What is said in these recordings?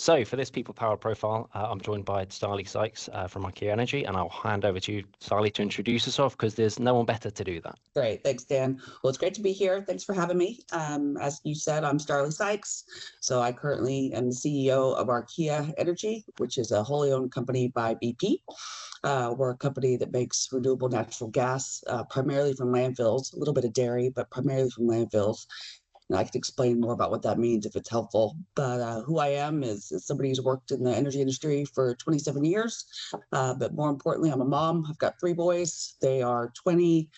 So for this People Power profile, I'm joined by Starlee Sykes from Archaea Energy, and I'll hand over to you, Starlee, to introduce yourself because there's no one better to do that. Great. Thanks, Dan. Well, it's great to be here. Thanks for having me. As you said, I'm Starlee Sykes. So I currently am the CEO of Archaea Energy, which is a wholly owned company by BP. We're a company that makes renewable natural gas, primarily from landfills, a little bit of dairy, but primarily from landfills. And I can explain more about what that means if it's helpful. But who I am is somebody who's worked in the energy industry for 27 years. But more importantly, I'm a mom. I've got 3 boys. They are 20,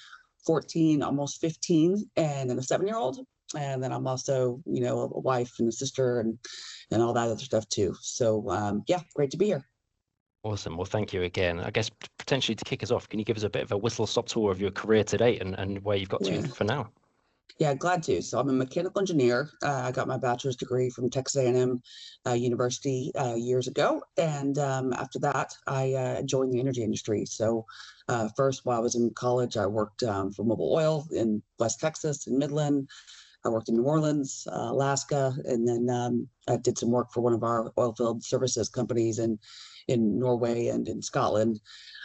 14, almost 15, and then a 7-year-old. And then I'm also, a wife and a sister and all that other stuff too. So yeah, great to be here. Awesome. Well, thank you again. I guess potentially to kick us off, can you give us a bit of a whistle-stop tour of your career to date and where you've got to for now? Yeah, glad to. So I'm a mechanical engineer. I got my bachelor's degree from Texas A&M University years ago. And after that, I joined the energy industry. So first, while I was in college, I worked for Mobil Oil in West Texas and Midland. I worked in New Orleans, Alaska, and then I did some work for one of our oil field services companies in Norway and in Scotland.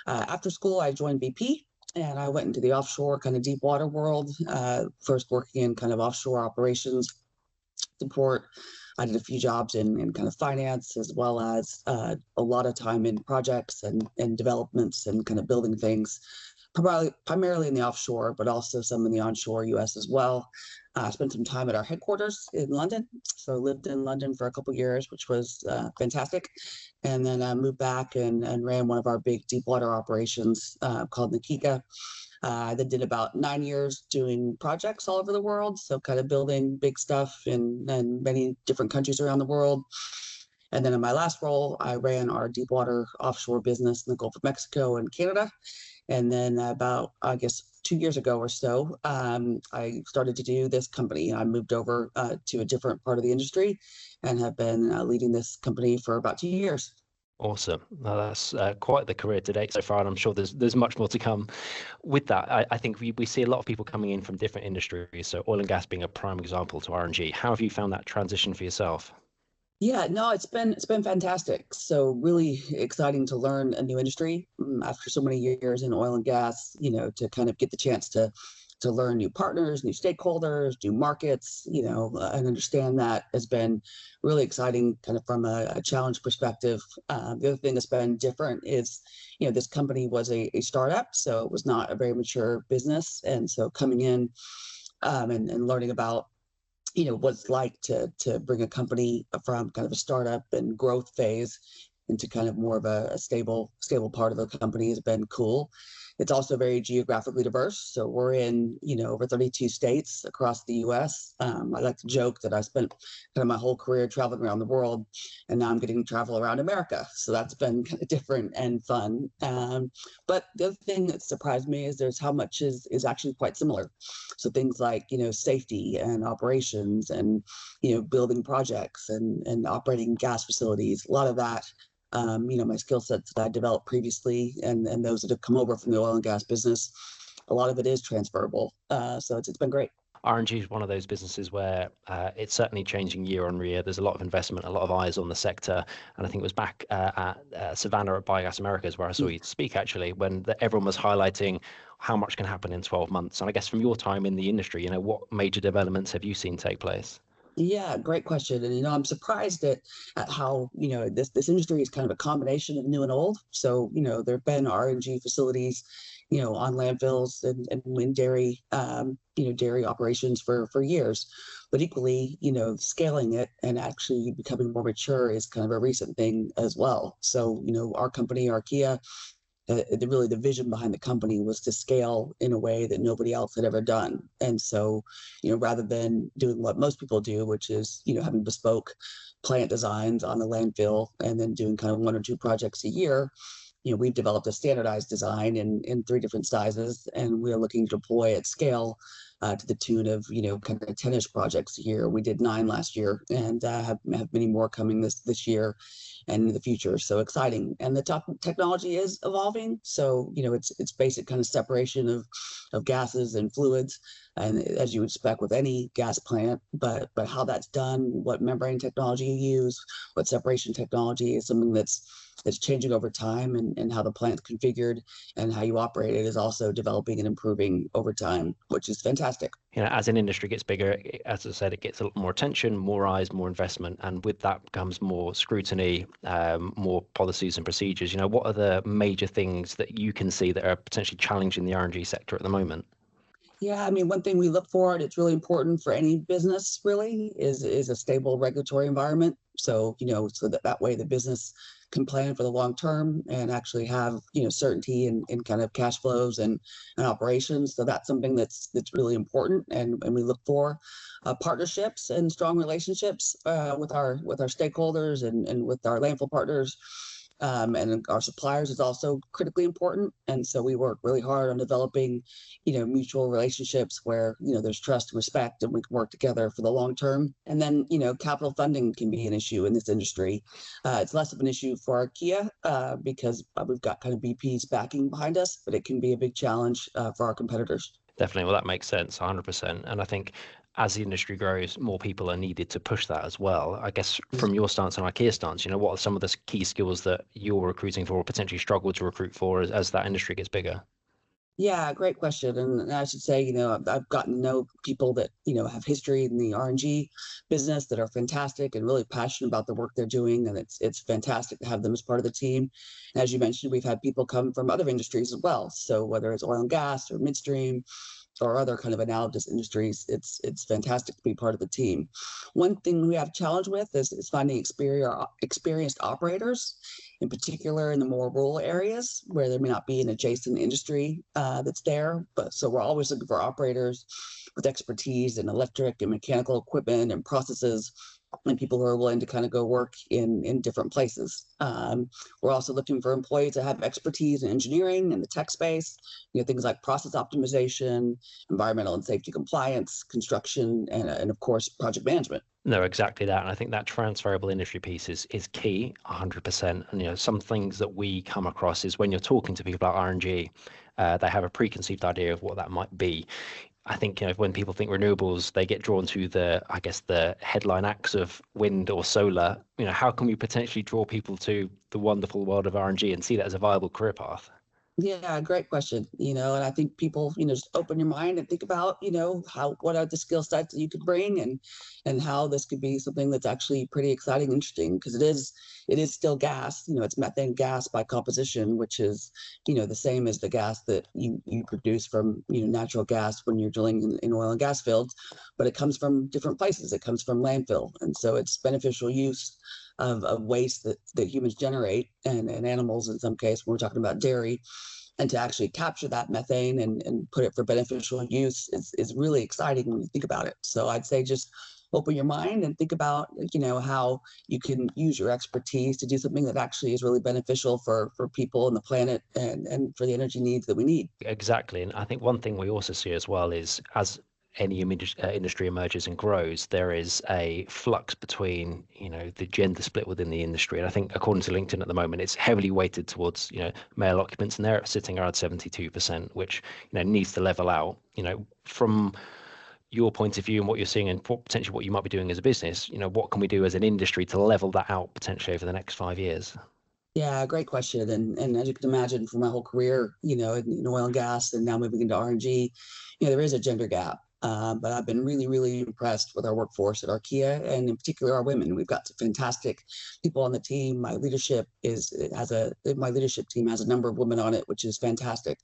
After school, I joined BP. And I went into the offshore kind of deep water world, first working in kind of offshore operations support. I did a few jobs in kind of finance, as well as a lot of time in projects and developments and kind of building things, primarily in the offshore, but also some in the onshore US as well. I spent some time at our headquarters in London. So I lived in London for a couple of years, which was fantastic. And then I moved back and ran one of our big deep water operations called Nikika. I then did about 9 years doing projects all over the world. So kind of building big stuff in many different countries around the world. And then in my last role, I ran our deep water offshore business in the Gulf of Mexico and Canada. And then about, I guess, 2 years ago or so, I started to do this company. I moved over to a different part of the industry and have been leading this company for about 2 years. Awesome. Well, that's quite the career to date so far, and I'm sure there's much more to come. With that, I think we see a lot of people coming in from different industries, so oil and gas being a prime example to RNG. How have you found that transition for yourself? Yeah, no, it's been fantastic. So really exciting to learn a new industry after so many years in oil and gas, to kind of get the chance to learn new partners, new stakeholders, new markets, and understand that has been really exciting kind of from a challenge perspective. The other thing that's been different is, this company was a startup, so it was not a very mature business. And so coming in and learning about what it's like to bring a company from kind of a startup and growth phase into kind of more of a stable part of the company has been cool. It's also very geographically diverse. So we're in, over 32 states across the US. I like to joke that I spent kind of my whole career traveling around the world, and now I'm getting to travel around America. So that's been kind of different and fun. But the other thing that surprised me is there's how much is actually quite similar. So things like, safety and operations and, building projects and operating gas facilities, a lot of that. My skill sets that I developed previously and those that have come over from the oil and gas business, a lot of it is transferable. So it's been great. RNG is one of those businesses where it's certainly changing year on year. There's a lot of investment, a lot of eyes on the sector. And I think it was back at Savannah at Biogas Americas where I saw you speak, actually, when everyone was highlighting how much can happen in 12 months. And I guess from your time in the industry, what major developments have you seen take place? Yeah, great question. And I'm surprised at how this industry is kind of a combination of new and old. So there have been RNG facilities, on landfills and in dairy, dairy operations for years, but equally, scaling it and actually becoming more mature is kind of a recent thing as well. So our company, Archaea, really the vision behind the company was to scale in a way that nobody else had ever done. And so, rather than doing what most people do, which is, having bespoke plant designs on the landfill and then doing kind of 1 or 2 projects a year, we've developed a standardized design in 3 different sizes, and we're looking to deploy at scale to the tune of, kind of 10-ish projects a year. We did 9 last year, and have many more coming this year and in the future. So exciting. And the top technology is evolving. So, it's basic kind of separation of gases and fluids, and as you would expect with any gas plant, but how that's done, what membrane technology you use, what separation technology is something that's changing over time, and how the plant's configured and how you operate it is also developing and improving over time, which is fantastic. As an industry gets bigger, as I said, it gets a lot more attention, more eyes, more investment, and with that comes more scrutiny, more policies and procedures. What are the major things that you can see that are potentially challenging the RNG sector at the moment? Yeah, I mean, one thing we look for, and it's really important for any business really, is a stable regulatory environment. So, so that way the business can plan for the long term and actually have, certainty in kind of cash flows and operations. So that's something that's really important, and we look for partnerships and strong relationships with our stakeholders and with our landfill partners. And our suppliers is also critically important. And so we work really hard on developing, mutual relationships where, there's trust and respect, and we can work together for the long term. And then, capital funding can be an issue in this industry. It's less of an issue for Archaea because we've got kind of BP's backing behind us, but it can be a big challenge for our competitors. Definitely. Well, that makes sense, 100%. And I think as the industry grows, more people are needed to push that as well. I guess from your stance and IKEA stance, what are some of the key skills that you're recruiting for or potentially struggle to recruit for as that industry gets bigger? Yeah, great question. And I should say, I've gotten to know people that, have history in the RNG business that are fantastic and really passionate about the work they're doing. And it's fantastic to have them as part of the team. And as you mentioned, we've had people come from other industries as well. So whether it's oil and gas or midstream or other kind of analogous industries, it's fantastic to be part of the team. One thing we have a challenge with is finding experienced operators, in particular in the more rural areas where there may not be an adjacent industry that's there. But so we're always looking for operators with expertise in electric and mechanical equipment and processes, and people who are willing to kind of go work in different places. We're also looking for employees that have expertise in engineering and the tech space, things like process optimization, environmental and safety compliance, construction, and of course, project management. No, exactly that. And I think that transferable industry piece is key, 100%. And, some things that we come across is when you're talking to people about RNG, they have a preconceived idea of what that might be. I think, when people think renewables, they get drawn to the headline acts of wind or solar. How can we potentially draw people to the wonderful world of RNG and see that as a viable career path? Yeah, great question. And I think people, just open your mind and think about, what are the skill sets that you could bring, and how this could be something that's actually pretty exciting and interesting, because it is still gas. It's methane gas by composition, which is, the same as the gas that you produce from, natural gas when you're drilling in oil and gas fields, but it comes from different places. It comes from landfill. And so it's beneficial use of waste that humans generate, and animals in some case, when we're talking about dairy, and to actually capture that methane and put it for beneficial use is really exciting when you think about it. So I'd say just open your mind and think about, how you can use your expertise to do something that actually is really beneficial for people and the planet, and for the energy needs that we need. Exactly. And I think one thing we also see as well is as any industry emerges and grows, there is a flux between, the gender split within the industry. And I think according to LinkedIn at the moment, it's heavily weighted towards, male occupants, and they're sitting around 72%, which, needs to level out. From your point of view and what you're seeing and potentially what you might be doing as a business, what can we do as an industry to level that out potentially over the next 5 years? Yeah, great question. And as you can imagine, for my whole career, in oil and gas, and now moving into RNG, there is a gender gap. But I've been really, really impressed with our workforce at Archaea, and in particular our women. We've got some fantastic people on the team. My leadership team has a number of women on it, which is fantastic.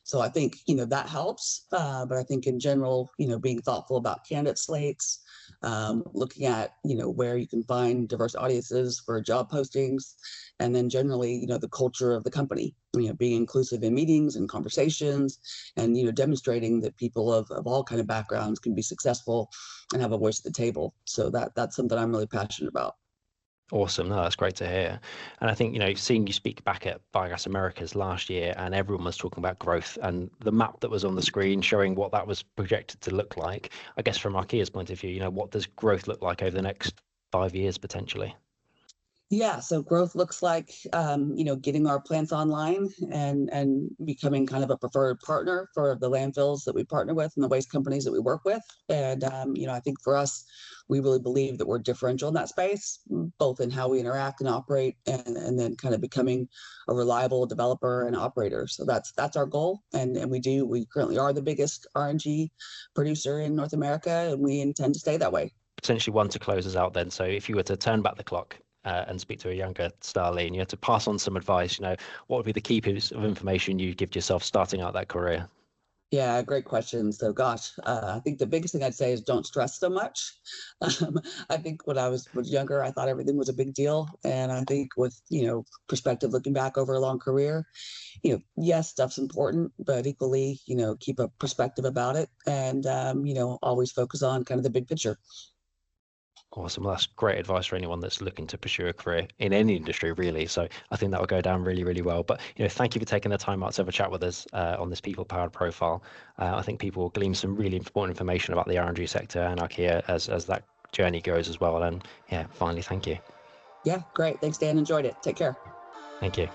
So I think, that helps. But I think in general, being thoughtful about candidate slates, looking at, where you can find diverse audiences for job postings, and then generally, the culture of the company, being inclusive in meetings and conversations, and, demonstrating that people of all kind of backgrounds can be successful and have a voice at the table. So that's something I'm really passionate about. Awesome. No, that's great to hear. And I think, seeing you speak back at Biogas Americas last year and everyone was talking about growth and the map that was on the screen showing what that was projected to look like, I guess from Archaea's point of view, what does growth look like over the next 5 years potentially? Yeah, so growth looks like getting our plants online and becoming kind of a preferred partner for the landfills that we partner with and the waste companies that we work with. And I think for us, we really believe that we're differential in that space, both in how we interact and operate, and then kind of becoming a reliable developer and operator. So that's our goal, and we currently are the biggest RNG producer in North America, and we intend to stay that way. Potentially one to close us out then. So if you were to turn back the clock and speak to a younger Starlee and you had to pass on some advice, what would be the key piece of information you'd give to yourself starting out that career? Yeah, great question. So, gosh, I think the biggest thing I'd say is don't stress so much. Um, I think when I was younger, I thought everything was a big deal, and I think with perspective, looking back over a long career, yes, stuff's important, but equally, keep a perspective about it, and always focus on kind of the big picture. Awesome. Well, that's great advice for anyone that's looking to pursue a career in any industry, really. So I think that will go down really, really well. But thank you for taking the time out to have a chat with us on this people-powered profile. I think people will glean some really important information about the RNG sector and Archaea as that journey goes as well. And yeah, finally, thank you. Yeah, great. Thanks, Dan. Enjoyed it. Take care. Thank you.